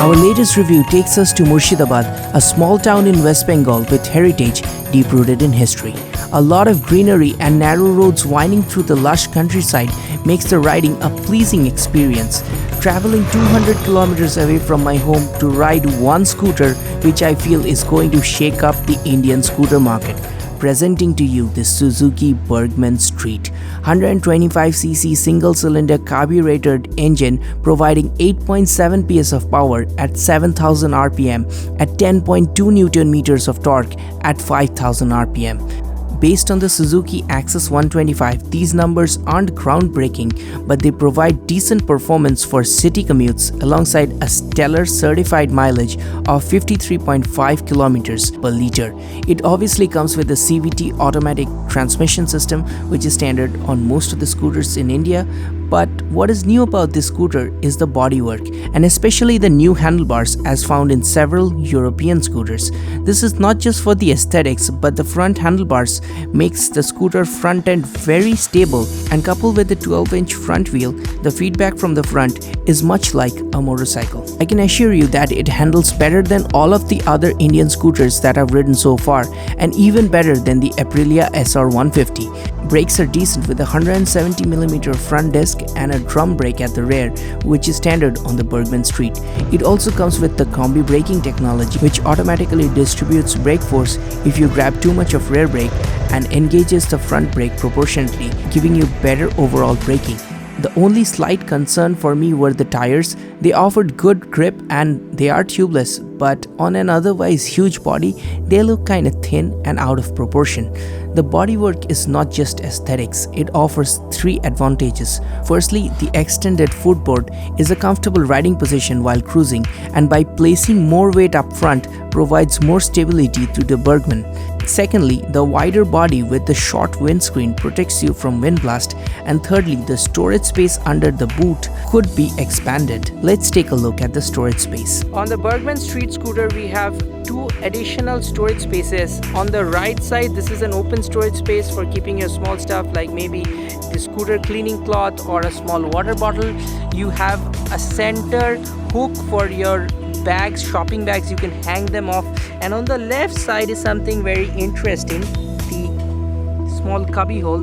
Our latest review takes us to Murshidabad, a small town in West Bengal with heritage deep-rooted in history. A lot of greenery and narrow roads winding through the lush countryside makes the riding a pleasing experience. Traveling 200 kilometers away from my home to ride one scooter, which I feel is going to shake up the Indian scooter market. Presenting to you the Suzuki Burgman Street 125cc single-cylinder carbureted engine providing 8.7 PS of power at 7000 RPM at 10.2 Newton meters of torque at 5000 RPM. Based on the Suzuki Axis 125, these numbers aren't groundbreaking, but they provide decent performance for city commutes alongside a stellar certified mileage of 53.5 kilometers per liter. It obviously comes with a CVT automatic transmission system, which is standard on most of the scooters in India. But what is new about this scooter is the bodywork, and especially the new handlebars as found in several European scooters. This is not just for the aesthetics, but the front handlebars makes the scooter front end very stable, and coupled with the 12-inch front wheel, the feedback from the front is much like a motorcycle. I can assure you that it handles better than all of the other Indian scooters that I've ridden so far, and even better than the Aprilia SR 150. Brakes are decent with a 170mm front disc and a drum brake at the rear, which is standard on the Burgman Street. It also comes with the combi braking technology, which automatically distributes brake force if you grab too much of rear brake and engages the front brake proportionately, giving you better overall braking. The only slight concern for me were the tires. They offered good grip and they are tubeless, but on an otherwise huge body, they look kinda thin and out of proportion. The bodywork is not just aesthetics, it offers three advantages. Firstly, the extended footboard is a comfortable riding position while cruising, and by placing more weight up front, provides more stability to the Burgman. Secondly, the wider body with the short windscreen protects you from wind blast, and thirdly, the storage space under the boot could be expanded. Let's take a look at the storage space. On the Burgman Street scooter, we have two additional storage spaces. On the right side, this is an open storage space for keeping your small stuff like maybe the scooter cleaning cloth or a small water bottle. You have a center hook for your bags, shopping bags, you can hang them off. And on the left side is something very interesting, the small cubby hole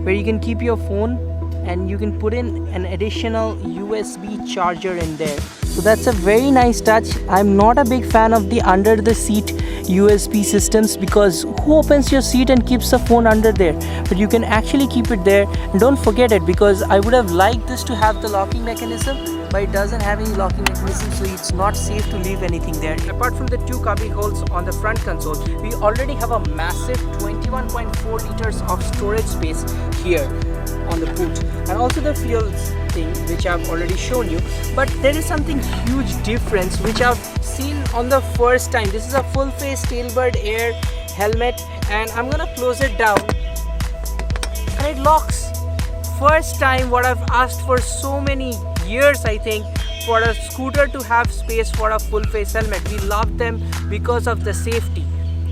where you can keep your phone and you can put in an additional USB charger in there. So that's a very nice touch. I'm not a big fan of the under the seat USB systems, because who opens your seat and keeps the phone under there? But you can actually keep it there, and don't forget it, because I would have liked this to have the locking mechanism, but it doesn't have any locking mechanism, so it's not safe to leave anything there. Apart from the two cubby holes on the front console, we already have a massive 21.4 liters of storage space here on the boot, and also the fuel thing, which I've already shown you. But there is something huge difference which I've seen on the first time. This is a full face tailbird air helmet, and I'm gonna close it down and it locks. First time what I've asked for so many years, I think, for a scooter to have space for a full face helmet. We love them because of the safety,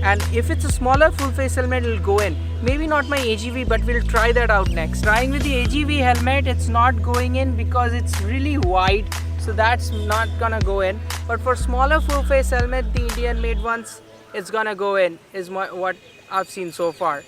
and if it's a smaller full face helmet, it'll go in. Maybe not my AGV, but we'll try that out next. Trying with the AGV helmet, it's not going in because it's really wide, so that's not gonna go in. But for smaller full face helmet, the Indian made ones, it's gonna go in, is what I've seen so far.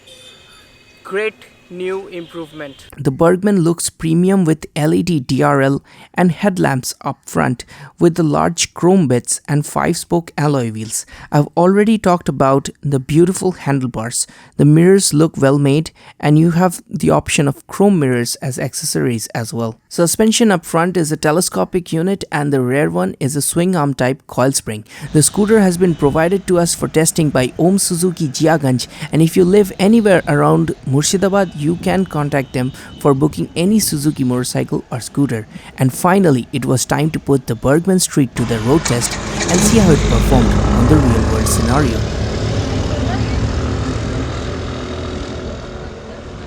Great new improvement. The Burgman looks premium with LED DRL and headlamps up front with the large chrome bits and 5-spoke alloy wheels. I've already talked about the beautiful handlebars. The mirrors look well made, and you have the option of chrome mirrors as accessories as well. Suspension up front is a telescopic unit, and the rear one is a swing arm type coil spring. The scooter has been provided to us for testing by Om Suzuki Jiaganj, and if you live anywhere around Murshidabad, you can contact them for booking any Suzuki motorcycle or scooter. And finally, it was time to put the Burgman Street to the road test and see how it performed on the real world scenario.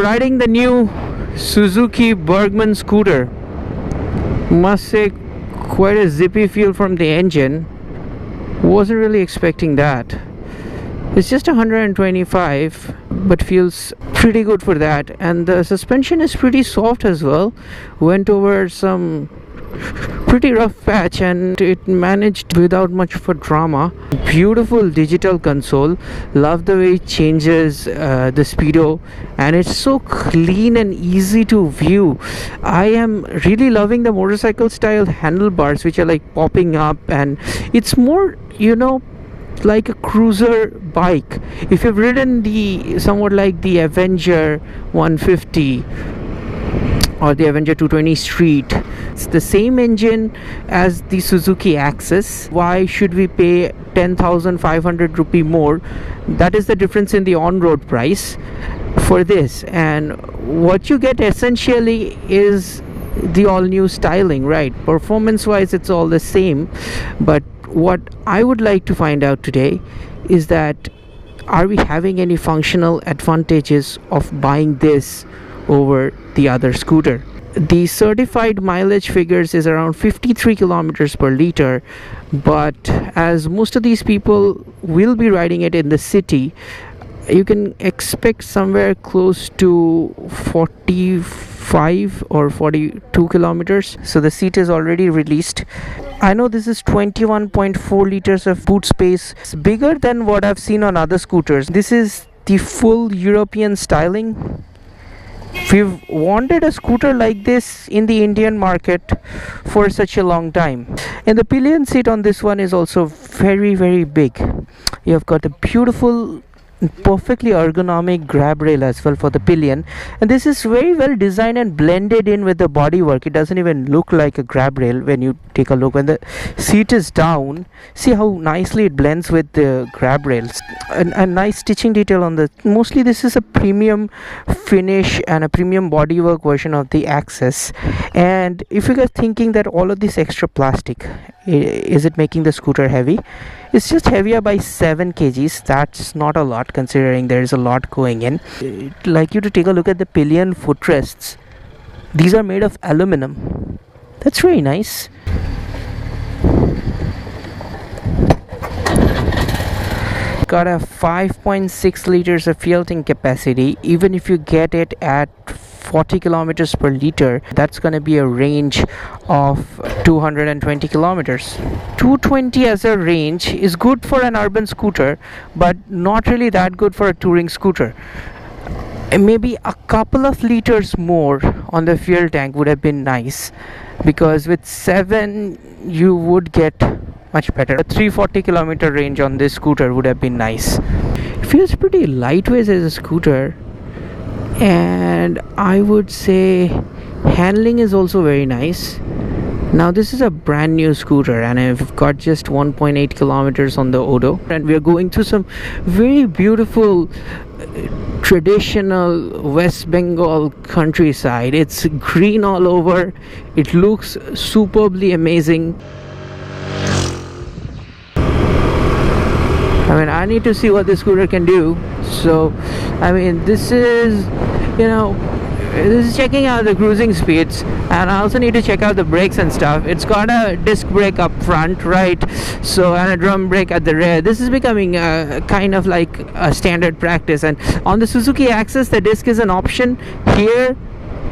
Riding the new Suzuki Burgman scooter, must say quite a zippy feel from the engine. Wasn't really expecting that. It's just 125, but feels pretty good for that, and the suspension is pretty soft as well. Went over some pretty rough patch, and it managed without much of a drama. Beautiful digital console. Love the way it changes the speedo, and it's so clean and easy to view. I am really loving the motorcycle style handlebars, which are like popping up, and it's more, like a cruiser bike. If you've ridden the somewhat like the Avenger 150 or the Avenger 220 Street, it's the same engine as the Suzuki Axis. Why should we pay 10,500 rupee more? That is the difference in the on-road price for this, and what you get essentially is the all-new styling, right? Performance-wise, it's all the same, but what I would like to find out today is that are we having any functional advantages of buying this over the other scooter? The certified mileage figures is around 53 kilometers per liter, but as most of these people will be riding it in the city, you can expect somewhere close to 45 or 42 kilometers. So the seat is already released. I know this is 21.4 liters of boot space. It's bigger than what I've seen on other scooters. This is the full European styling. We've wanted a scooter like this in the Indian market for such a long time. And the pillion seat on this one is also very, very big. You've got a beautiful, perfectly ergonomic grab rail as well for the pillion, and this is very well designed and blended in with the bodywork. It doesn't even look like a grab rail when you take a look. When the seat is down, see how nicely it blends with the grab rails. A nice stitching detail on the, mostly this is a premium finish and a premium bodywork version of the Axis. And if you guys thinking that all of this extra plastic, is it making the scooter heavy? It's just heavier by 7 kgs. That's not a lot considering there is a lot going in. I'd like you to take a look at the pillion footrests. These are made of aluminum. That's very nice. Got a 5.6 liters of fuel tank capacity. Even if you get it at 40 kilometers per liter, that's going to be a range of 220 kilometers. 220 as a range is good for an urban scooter, but not really that good for a touring scooter. Maybe a couple of liters more on the fuel tank would have been nice, because with 7 you would get much better. A 340 kilometer range on this scooter would have been nice. It feels pretty lightweight as a scooter, and I would say handling is also very nice. Now this is a brand new scooter, and I've got just 1.8 kilometers on the odo, and we are going through some very beautiful traditional West Bengal countryside. It's green all over. It looks superbly amazing. I mean, I need to see what this scooter can do. So, I mean, this is checking out the cruising speeds, and I also need to check out the brakes and stuff. It's got a disc brake up front, right? So, and a drum brake at the rear. This is becoming kind of like a standard practice. And on the Suzuki Axis, the disc is an option. Here,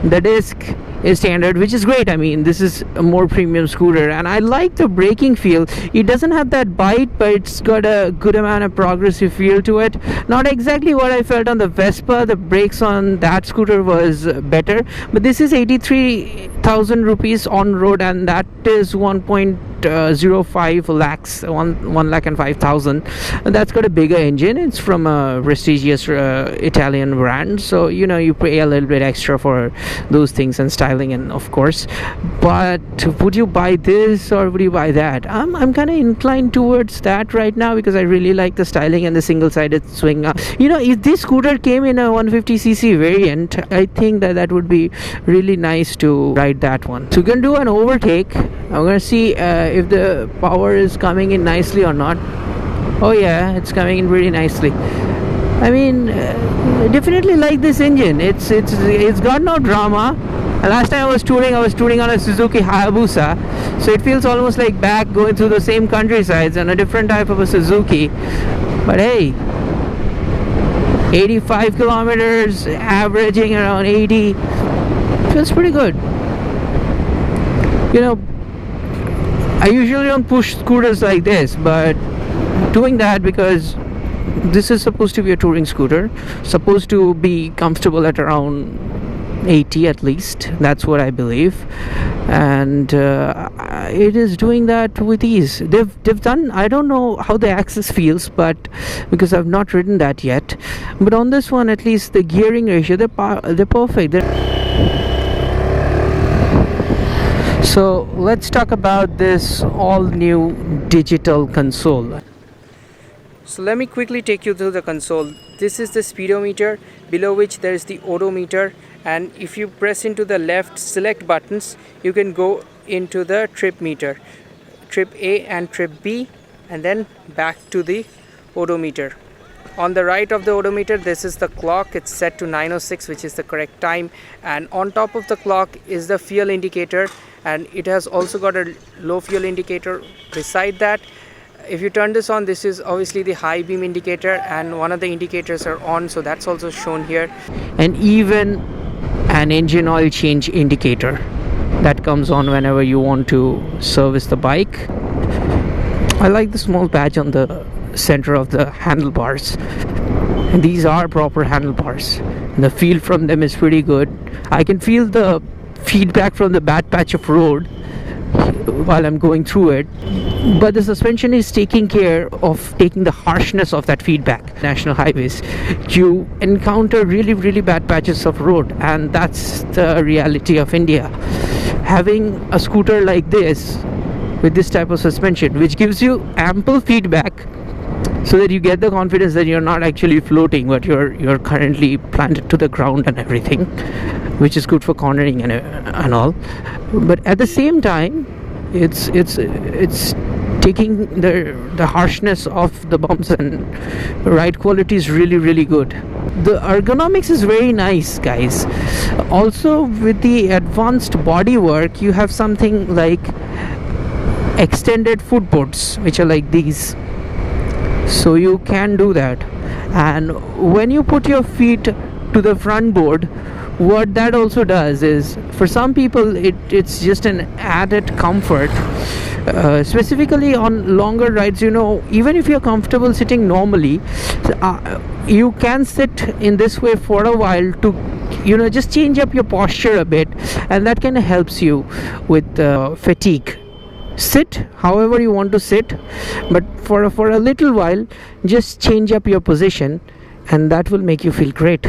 the disc is standard, which is great. I mean, this is a more premium scooter, and I like the braking feel. It doesn't have that bite, but it's got a good amount of progressive feel to it. Not exactly what I felt on the Vespa. The brakes on that scooter was better, but this is 83,000 rupees on road, and that is 1.05 lakhs, 1 lakh and 5,000, and that's got a bigger engine. It's from a prestigious Italian brand, so you pay a little bit extra for those things and styling, and of course. But would you buy this or would you buy that? I'm kind of inclined towards that right now, because I really like the styling and the single-sided swing. If this scooter came in a 150cc variant, I think that would be really nice to ride that one. So we're gonna do an overtake. I'm gonna see if the power is coming in nicely or not. Oh yeah, it's coming in pretty nicely. I mean, definitely like this engine. It's got no drama. Last time I was touring on a Suzuki Hayabusa, so it feels almost like back going through the same countrysides on a different type of a Suzuki. But hey, 85 kilometers, averaging around 80, feels pretty good. I usually don't push scooters like this, but doing that because this is supposed to be a touring scooter, supposed to be comfortable at around 80 at least, that's what I believe, and it is doing that with ease. They've done, I don't know how the axis feels, but because I've not ridden that yet, but on this one at least the gearing ratio, they're perfect. So let's talk about this all new digital console. So let me quickly take you through the console. This is the speedometer, below which there is the odometer, and if you press into the left select buttons, you can go into the trip meter, trip A and trip B, and then back to the odometer. On the right of the odometer, this is the clock. It's set to 9:06, which is the correct time, and on top of the clock is the fuel indicator, and it has also got a low fuel indicator beside that. If you turn this on, this is obviously the high beam indicator, and one of the indicators are on, so that's also shown here, and even an engine oil change indicator that comes on whenever you want to service the bike. I like the small badge on the center of the handlebars, and these are proper handlebars, and the feel from them is pretty good. I can feel the feedback from the bad patch of road while I'm going through it, but the suspension is taking care of taking the harshness of that feedback. National highways, you encounter really bad patches of road, and that's the reality of India. Having a scooter like this with this type of suspension, which gives you ample feedback so that you get the confidence that you're not actually floating, but you're currently planted to the ground and everything, which is good for cornering and all. But at the same time, it's taking the harshness of the bumps, and ride quality is really good. The ergonomics is very nice, guys. Also, with the advanced bodywork, you have something like extended footboards, which are like these, so you can do that. And when you put your feet to the front board, what that also does is, for some people it's just an added comfort, specifically on longer rides. Even if you're comfortable sitting normally, you can sit in this way for a while to just change up your posture a bit, and that kind of helps you with fatigue. Sit however you want to sit, but for a little while just change up your position, and that will make you feel great.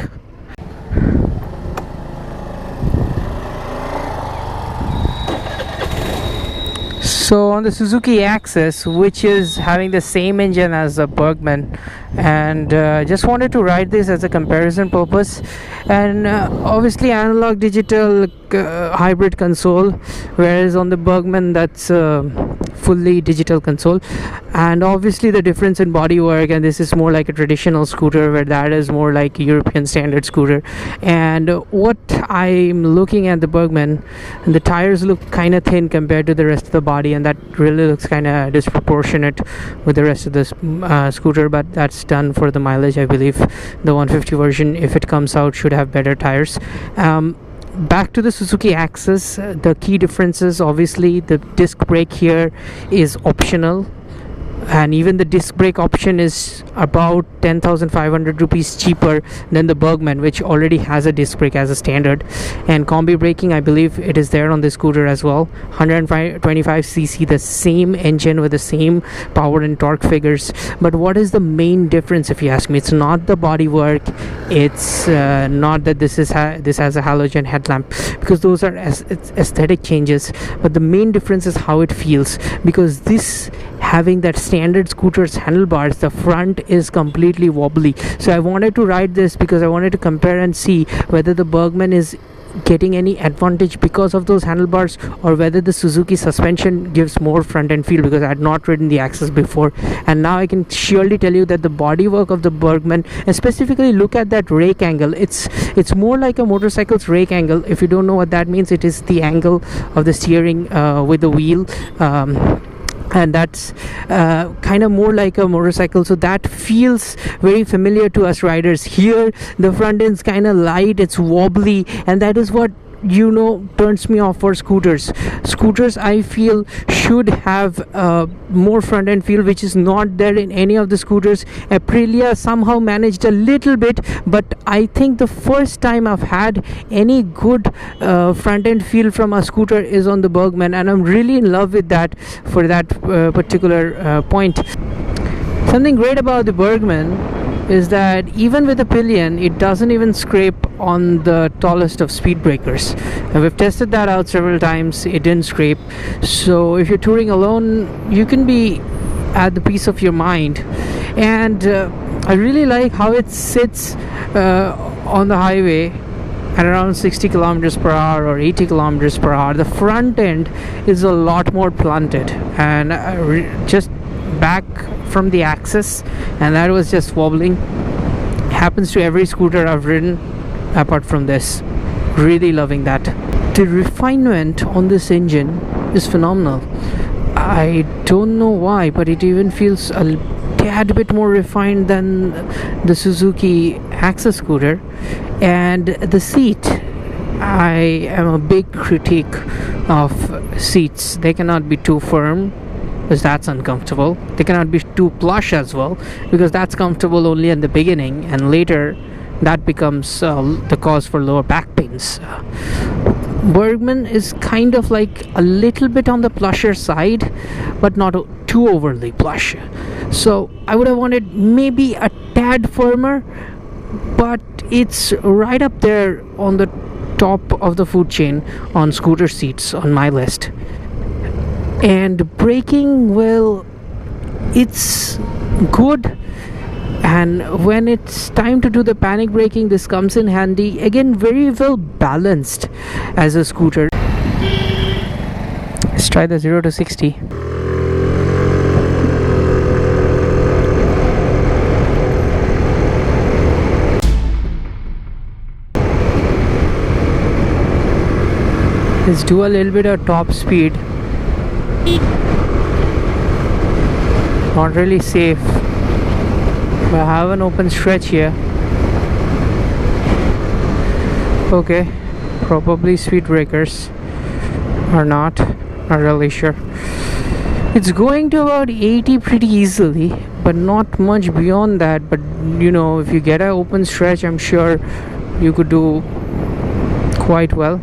So on the Suzuki Access, which is having the same engine as the Burgman, and just wanted to ride this as a comparison purpose, and obviously analog digital hybrid console, whereas on the Burgman that's fully digital console. And obviously the difference in bodywork, and this is more like a traditional scooter, where that is more like a European standard scooter. And what I'm looking at the Burgman, the tires look kind of thin compared to the rest of the body, and that really looks kind of disproportionate with the rest of this scooter, but that's done for the mileage. I believe the 150 version, if it comes out, should have better tires. Back to the Suzuki Access, the key differences, obviously the disc brake here is optional, and even the disc brake option is about 10,500 rupees cheaper than the Burgman, which already has a disc brake as a standard. And combi braking, I believe it is there on the scooter as well. 125cc, the same engine with the same power and torque figures. But what is the main difference, if you ask me? It's not the bodywork, it's not that this has a halogen headlamp, because those are aesthetic changes, but the main difference is how it feels, because this, having that standard scooter's handlebars, the front is completely wobbly. So I wanted to ride this because I wanted to compare and see whether the Burgman is getting any advantage because of those handlebars, or whether the Suzuki suspension gives more front end feel, because I had not ridden the Access before. And now I can surely tell you that the bodywork of the Burgman, and specifically look at that rake angle, it's more like a motorcycle's rake angle. If you don't know what that means, it is the angle of the steering with the wheel, and that's kind of more like a motorcycle, so that feels very familiar to us riders. Here the front end's kind of light, it's wobbly, and that is what turns me off for scooters. Scooters, I feel, should have more front end feel, which is not there in any of the scooters. Aprilia somehow managed a little bit, but I think the first time I've had any good front end feel from a scooter is on the Burgman, and I'm really in love with that for that particular point. Something great about the Burgman is that even with a pillion, it doesn't even scrape on the tallest of speed breakers, and we've tested that out several times. It didn't scrape, so if you're touring alone, you can be at the peace of your mind. And I really like how it sits on the highway at around 60 kilometers per hour or 80 kilometers per hour. The front end is a lot more planted and just back from the axis, and that was just wobbling. Happens to every scooter I've ridden apart from this. Really loving that. The refinement on this engine is phenomenal. I don't know why, but it even feels a tad bit more refined than the Suzuki Access scooter. And the seat, I am a big critique of seats. They cannot be too firm, because that's uncomfortable. They cannot be too plush as well, because that's comfortable only in the beginning, and later that becomes the cause for lower back pains. Burgman is kind of like a little bit on the plusher side, but not too overly plush. So I would have wanted maybe a tad firmer, but it's right up there on the top of the food chain on scooter seats on my list. And braking, well, it's good, and when it's time to do the panic braking, this comes in handy. Again, very well balanced as a scooter. Let's try the 0 to 60. Let's do a little bit of top speed. Not really safe, but I have an open stretch here. Okay, probably speed breakers or not really sure. It's going to about 80 pretty easily, but not much beyond that. But if you get an open stretch, I'm sure you could do quite well.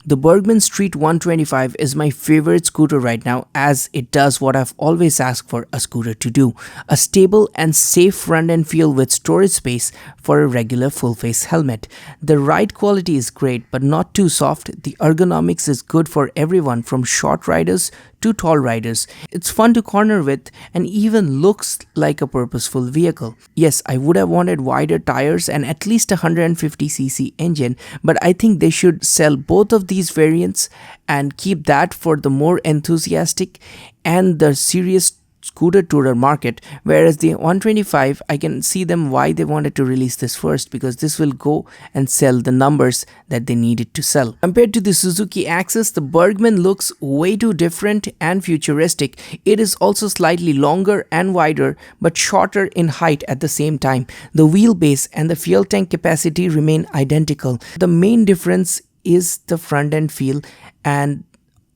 The Burgman Street 125 is my favorite scooter right now, as it does what I've always asked for a scooter to do: a stable and safe front end feel with storage space for a regular full face helmet. The ride quality is great but not too soft. The ergonomics is good for everyone from short riders to tall riders. It's fun to corner with and even looks like a purposeful vehicle. Yes, I would have wanted wider tires and at least a 150cc engine, but I think they should sell both of these variants and keep that for the more enthusiastic and the serious scooter tourer market, whereas the 125, I can see them why they wanted to release this first, because this will go and sell the numbers that they needed to sell. Compared to the Suzuki Access, the Burgman looks way too different and futuristic. It is also slightly longer and wider, but shorter in height at the same time. The wheelbase and the fuel tank capacity remain identical. The main difference is the front end feel, and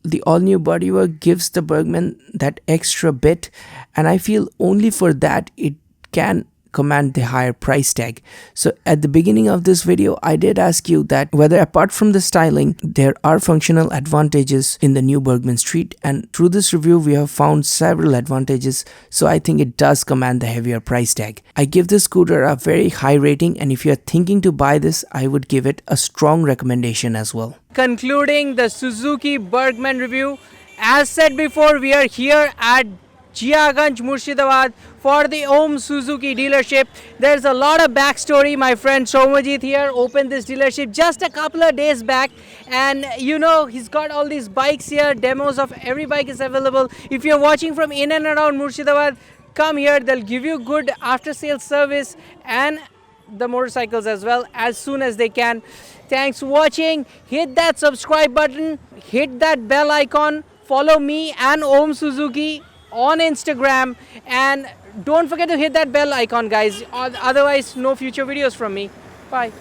the all-new bodywork gives the Burgman that extra bit, and I feel only for that it can command the higher price tag. So at the beginning of this video, I did ask you that whether apart from the styling, there are functional advantages in the new Burgman Street, and through this review we have found several advantages, so I think it does command the heavier price tag. I give this scooter a very high rating, and if you are thinking to buy this, I would give it a strong recommendation as well. Concluding the Suzuki Burgman review, as said before, we are here at Jiaganj, Murshidabad for the Om Suzuki dealership. There's a lot of backstory. My friend Somajit here opened this dealership just a couple of days back, and he's got all these bikes here. Demos of every bike is available. If you're watching from in and around Murshidabad, come here. They'll give you good after sales service and the motorcycles as well as soon as they can. Thanks for watching. Hit that subscribe button, hit that bell icon, follow me and Om Suzuki on Instagram, and don't forget to hit that bell icon, guys. Otherwise, no future videos from me. Bye.